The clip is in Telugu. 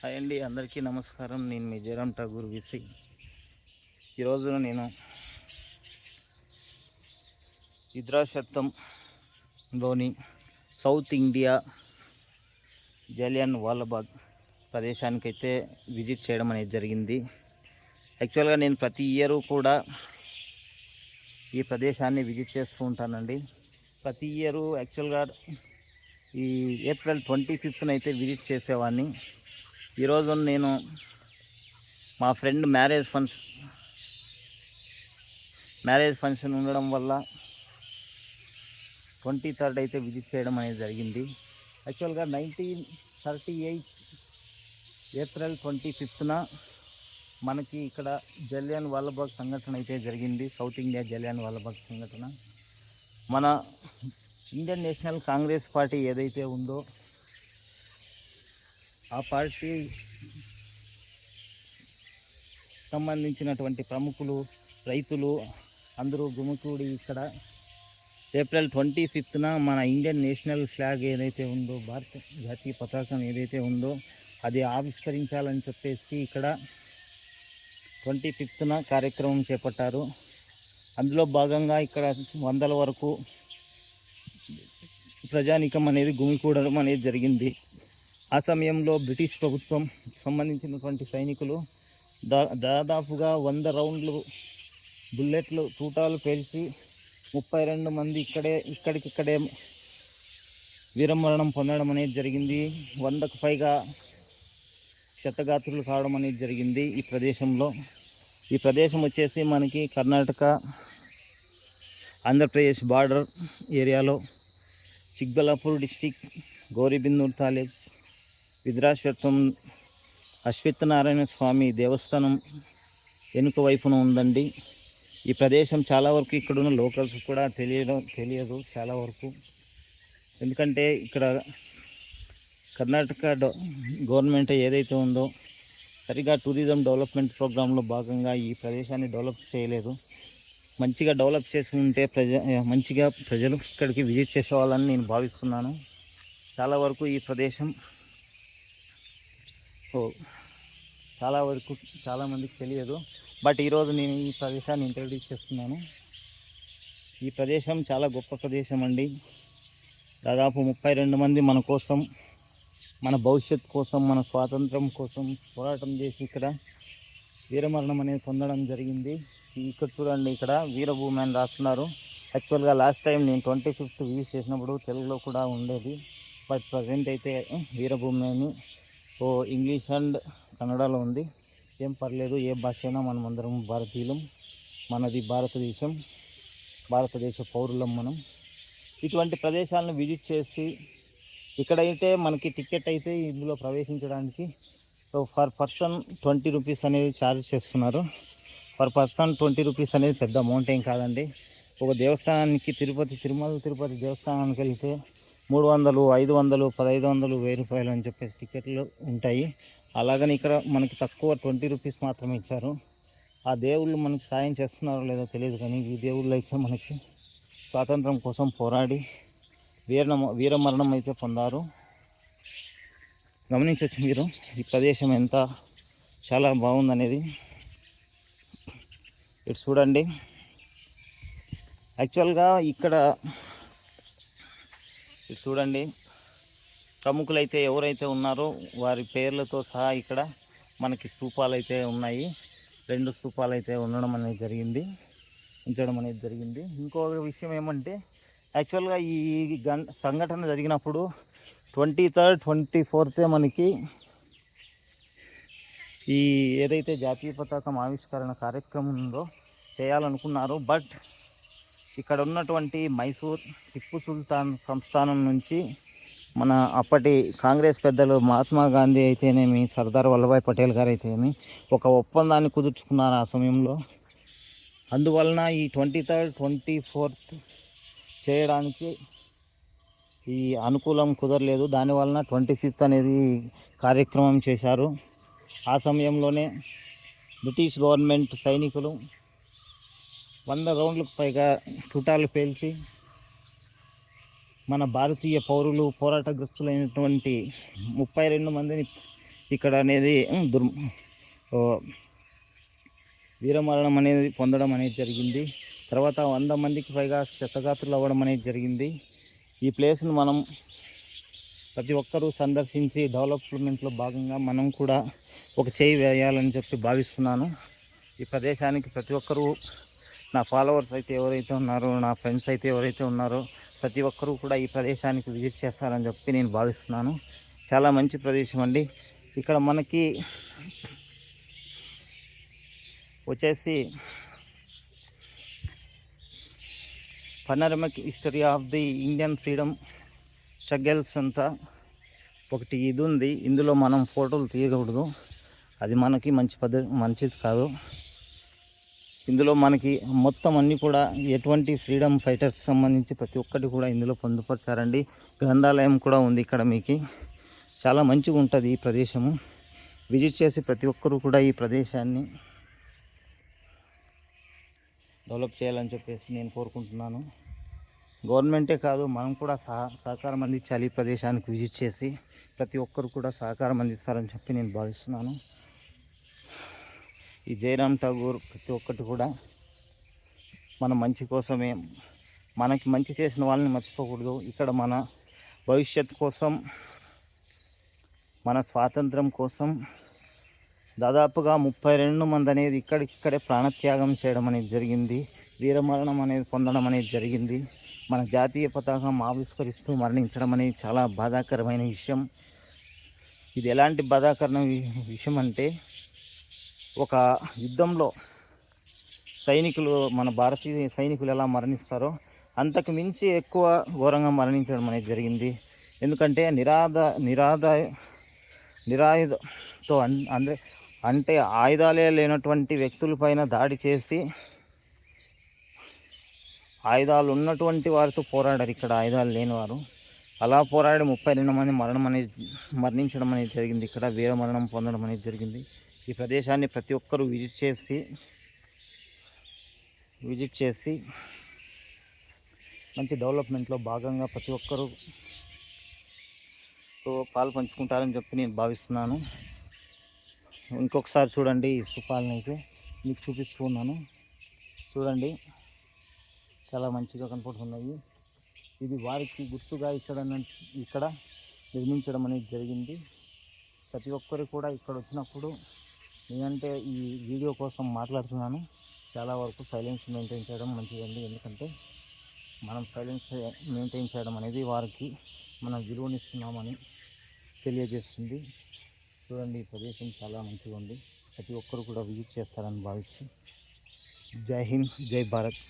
హాయ్ అండి, అందరికీ నమస్కారం. నేను మీ జయరాం ఠాగూర్ విసి. ఈరోజు నేను ఇద్రాశతంలోని south India Jallian Walabagh ప్రదేశానికైతే visit చేయడం అనేది జరిగింది. యాక్చువల్గా నేను ప్రతి ఇయర్ కూడా ఈ ప్రదేశాన్ని విజిట్ చేస్తూ ఉంటానండి. ప్రతి ఇయరు యాక్చువల్గా ఈ ఏప్రిల్ 25th అయితే విజిట్ చేసేవాడిని. ఈరోజు నేను మా ఫ్రెండ్ మ్యారేజ్ ఫంక్షన్ ఉండడం వల్ల 23rd అయితే విజిట్ చేయడం అనేది జరిగింది. యాక్చువల్గా 1938 ఏప్రిల్ 25th మనకి ఇక్కడ జలియన్ వాలాబాగ్ సంఘటన అయితే జరిగింది. సౌత్ ఇండియా జలియన్ వాలాబాగ్ సంఘటన. మన ఇండియన్ నేషనల్ కాంగ్రెస్ పార్టీ ఏదైతే ఉందో ఆ పార్టీ సంబంధించినటువంటి ప్రముఖులు, రైతులు అందరూ గుమికూడి ఇక్కడ ఏప్రిల్ 25th మన ఇండియన్ నేషనల్ ఫ్లాగ్ ఏదైతే ఉందో, భారత జాతీయ పతాకం ఏదైతే ఉందో అది ఆవిష్కరించాలని చెప్పేసి ఇక్కడ 25th కార్యక్రమం చేపట్టారు. అందులో భాగంగా ఇక్కడ వందల వరకు ప్రజానీకం అనేది గుమికూడడం అనేది జరిగింది. ఆ సమయంలో బ్రిటిష్ ప్రభుత్వం సంబంధించినటువంటి సైనికులు దాదాపుగా 100 రౌండ్లు బుల్లెట్లు తూటాలు పేల్చి 32 మంది ఇక్కడికిక్కడే వీరమరణం పొందడం అనేది జరిగింది. 100కు పైగా క్షతగాత్రులు కావడం అనేది జరిగింది ఈ ప్రదేశంలో. ఈ ప్రదేశం వచ్చేసి మనకి కర్ణాటక ఆంధ్రప్రదేశ్ బార్డర్ ఏరియాలో చిక్బల్లాపూర్ డిస్టిక్, గౌరీబిదనూర్ తాలూక్, ఇద్రాశతం అశ్వత్థనారాయణ స్వామి దేవస్థానం వెనుక వైపున ఉందండి. ఈ ప్రదేశం చాలా వరకు ఇక్కడున్న లోకల్స్ కూడా తెలియదు చాలా వరకు. ఎందుకంటే ఇక్కడ కర్ణాటక గవర్నమెంట్ ఏదైతే ఉందో సరిగా టూరిజం డెవలప్మెంట్ ప్రోగ్రాంలో భాగంగా ఈ ప్రదేశాన్ని డెవలప్ చేయలేదు. మంచిగా డెవలప్ చేసి ఉంటే మంచిగా ప్రజలు ఇక్కడికి విజిట్ చేసేవాళ్ళని నేను భావిస్తున్నాను. చాలా వరకు ఈ ప్రదేశం చాలామందికి తెలియదు. బట్ ఈరోజు నేను ఈ ప్రదేశాన్ని ఇంట్రడ్యూస్ చేస్తున్నాను. ఈ ప్రదేశం చాలా గొప్ప ప్రదేశం అండి. దాదాపు 32 మంది మన కోసం, మన భవిష్యత్ కోసం, మన స్వాతంత్రం కోసం పోరాటం చేసి ఇక్కడ వీరమరణం అనేది పొందడం జరిగింది. ఇక్కడ చూడండి, ఇక్కడ వీరభూమి అని రాస్తున్నారు. యాక్చువల్గా లాస్ట్ టైం నేను 25th విజిట్ చేసినప్పుడు తెలుగులో కూడా ఉండేది. బట్ ప్రజెంట్ అయితే వీరభూమి అని ఇంగ్లీష్ అండ్ కన్నడలో ఉంది. ఏం పర్లేదు, ఏ భాష అయినా మనమందరం భారతీయులం. మనది భారతదేశం, భారతదేశ పౌరులం మనం. ఇటువంటి ప్రదేశాలను విజిట్ చేసి ఇక్కడైతే మనకి టికెట్ అయితే ఇందులో ప్రవేశించడానికి ఫర్ పర్సన్ 20 రూపీస్ అనేది ఛార్జ్ చేస్తున్నారు. పర్ పర్సన్ 20 రూపీస్ అనేది పెద్ద అమౌంట్ ఏం కాదండి. ఒక దేవస్థానానికి తిరుమల తిరుపతి దేవస్థానానికి వెళ్తే 300, 500, 1500, 1000 రూపాయలు అని చెప్పేసి టికెట్లు ఉంటాయి. అలాగని ఇక్కడ మనకి తక్కువ 20 రూపీస్ మాత్రమే ఇచ్చారు. ఆ దేవుళ్ళు మనకి సాయం చేస్తున్నారో లేదో తెలియదు, కానీ ఈ దేవుళ్ళు అయితే మనకి స్వాతంత్రం కోసం పోరాడి వీరమరణం అయితే పొందారు. గమనించవచ్చు మీరు ఈ ప్రదేశం ఎంత చాలా బాగుందనేది. ఇటు చూడండి. యాక్చువల్గా ఇక్కడ చూడండి, ప్రముఖులైతే ఎవరైతే ఉన్నారో వారి పేర్లతో సహా ఇక్కడ మనకి స్తూపాలు అయితే ఉన్నాయి. 2 స్తూపాలు అయితే ఉంచడం అనేది జరిగింది. ఇంకొక విషయం ఏమంటే, యాక్చువల్గా ఈ సంఘటన జరిగినప్పుడు 23rd, 24th మనకి ఈ ఏదైతే జాతీయ పతాకం ఆవిష్కరణ కార్యక్రమం ఉందో చేయాలనుకున్నారు. బట్ ఇక్కడ ఉన్నటువంటి మైసూర్ టిప్పు సుల్తాన్ సంస్థానం నుంచి మన అప్పటి కాంగ్రెస్ పెద్దలు మహాత్మా గాంధీ అయితేనేమి, సర్దార్ వల్లభాయ్ పటేల్ గారు అయితేనేమి ఒక ఒప్పందాన్ని కుదుర్చుకున్నారు ఆ సమయంలో. అందువలన ఈ 23rd, 24th చేయడానికి ఈ అనుకూలం కుదరలేదు. దానివలన 25th అనేది కార్యక్రమం చేశారు. ఆ సమయంలోనే బ్రిటిష్ గవర్నమెంట్ సైనికులు 100 రౌండ్లకు పైగా తూటాలు పేల్చి మన భారతీయ పౌరులు పోరాటగ్రస్తులైనటువంటి 32 మందిని ఇక్కడ అనేది ఓ, వీరమరణం అనేది పొందడం అనేది జరిగింది. తర్వాత 100 మందికి పైగా క్షతగాత్రులు అవ్వడం అనేది జరిగింది. ఈ ప్లేస్ను మనం ప్రతి ఒక్కరూ సందర్శించి డెవలప్మెంట్లో భాగంగా మనం కూడా ఒక చేయి వేయాలని చెప్పి భావిస్తున్నాను. ఈ ప్రదేశానికి ప్రతి ఒక్కరూ, నా ఫాలోవర్స్ అయితే ఎవరైతే ఉన్నారో, నా ఫ్రెండ్స్ అయితే ఎవరైతే ఉన్నారో ప్రతి ఒక్కరూ కూడా ఈ ప్రదేశానికి విజిట్ చేస్తారని చెప్పి నేను భావిస్తున్నాను. చాలా మంచి ప్రదేశం అండి. ఇక్కడ మనకి వచ్చేసి panoramic history of the Indian freedom struggles అంతా ఒకటి ఇది ఉంది. ఇందులో మనం ఫోటోలు తీయకూడదు, అది మనకి మంచిది కాదు. ఇందులో మనకి మొత్తం అన్నీ కూడా ఎటువంటి ఫ్రీడమ్ ఫైటర్స్ సంబంధించి ప్రతి ఒక్కటి కూడా ఇందులో పొందుపరిచారండి. గ్రంథాలయం కూడా ఉంది ఇక్కడ. మీకు చాలా మంచిగా ఉంటుంది ఈ ప్రదేశము. విజిట్ చేసి ప్రతి ఒక్కరూ కూడా ఈ ప్రదేశాన్ని డెవలప్ చేయాలని చెప్పేసి నేను కోరుకుంటున్నాను. గవర్నమెంటే కాదు, మనం కూడా సహకారం అందించాలి. ఈ ప్రదేశానికి విజిట్ చేసి ప్రతి ఒక్కరు కూడా సహకారం అందిస్తారని చెప్పి నేను భావిస్తున్నాను. ఈ జయరామ్ ఠాగూర్ ప్రతి ఒక్కటి కూడా మన మంచి కోసమే, మనకి మంచి చేసిన వాళ్ళని మర్చిపోకూడదు. ఇక్కడ మన భవిష్యత్ కోసం, మన స్వాతంత్రం కోసం దాదాపుగా 32 మంది అనేది ఇక్కడే ప్రాణత్యాగం చేయడం అనేది జరిగింది. వీరమరణం అనేది పొందడం అనేది జరిగింది. మన జాతీయ పతాకం ఆవిష్కరిస్తూ మరణించడం అనేది చాలా బాధాకరమైన విషయం. ఇది ఎలాంటి బాధాకరమైన విషయం అంటే, ఒక యుద్ధంలో సైనికులు, మన భారతీయ సైనికులు ఎలా మరణిస్తారో అంతకు మించి ఎక్కువ ఘోరంగా మరణించడం అనేది జరిగింది. ఎందుకంటే నిరాయుధతో అంటే ఆయుధాలే లేనటువంటి వ్యక్తులపైన దాడి చేసి, ఆయుధాలు ఉన్నటువంటి వారితో పోరాడారు ఇక్కడ ఆయుధాలు లేనివారు. అలా పోరాడి 32 మంది మరణించడం అనేది జరిగింది. ఇక్కడ వీరమరణం పొందడం అనేది జరిగింది. ఈ ప్రదేశాన్ని ప్రతి ఒక్కరూ విజిట్ చేసి మంచి డెవలప్మెంట్లో భాగంగా ప్రతి ఒక్కరూ పాలు పంచుకుంటారని చెప్పి నేను భావిస్తున్నాను. ఇంకొకసారి చూడండి, ఈ స్థూపాలను అయితే మీకు చూపిస్తున్నాను. చూడండి, చాలా మంచిగా కనపడుతున్నాయి. ఇది వారికి గుర్తుగా ఇక్కడ నిర్మించడం అనేది జరిగింది. ప్రతి ఒక్కరు కూడా ఇక్కడ వచ్చినప్పుడు, నేనంటే ఈ వీడియో కోసం మాట్లాడుతున్నాను, చాలా వరకు సైలెన్స్ మెయింటైన్ చేయడం మంచిదండి. ఎందుకంటే మనం సైలెన్స్ మెయింటైన్ చేయడం అనేది వారికి మనం విలువనిస్తున్నామని తెలియజేస్తుంది. చూడండి, ఈ ప్రదేశం చాలా మంచిగా ఉంది. ప్రతి ఒక్కరు కూడా విజిట్ చేస్తారని భావిస్తూ, జై హింద్, జై భారత్.